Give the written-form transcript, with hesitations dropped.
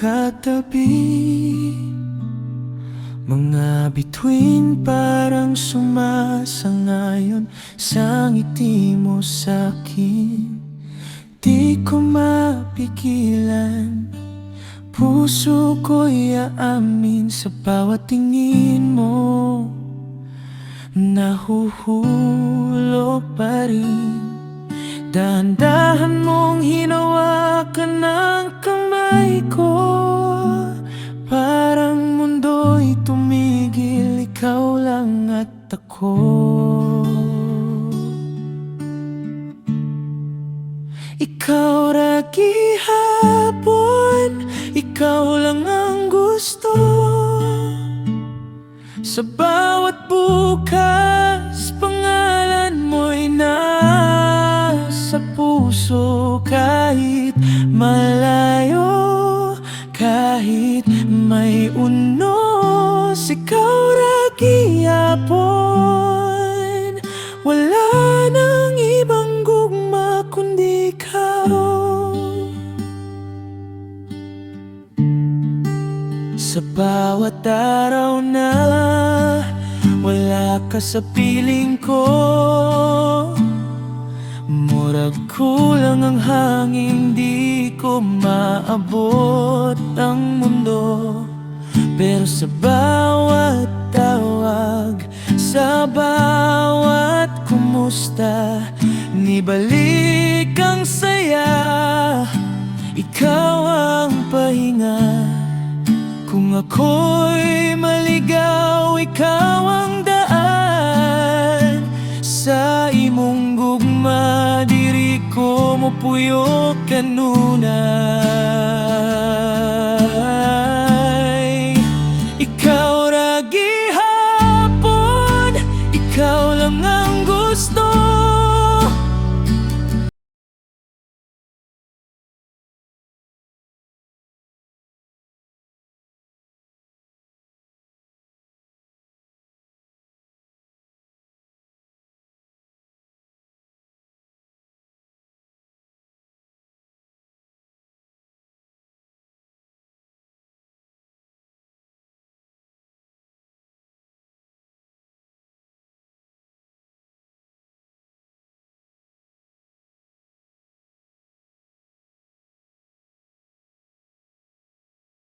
katabi. Mga bituin parang sumasangayon sa ngiti mo sa'kin. Di ko mapigilan, puso ko'y aamin sa bawat tingin mo. Nahuhulog pa rin, dahan-dahan mong hinawakan ng kamay ko. Parang mundo'y tumigil, ikaw lang at ako. Ikaw ragi hapon, ikaw lang ang gusto. Sa bawat bukas, pangalan mo'y nasa puso. Kahit malayo, kahit may unos, ikaw ragi hapon. Wala nang ibang gugma kundi ikaw. Sa bawat araw na wala ka sa piling ko, murag kulang ang hangin, di ko maabot ang mundo. Pero sa bawat tawag, sa bawat kumusta, nibalik ang saya. Ikaw ang pahinga. Kung ako'y maligaw, ikaw ang daan. Sa imong gugma, diri ko mo puyo kanunay.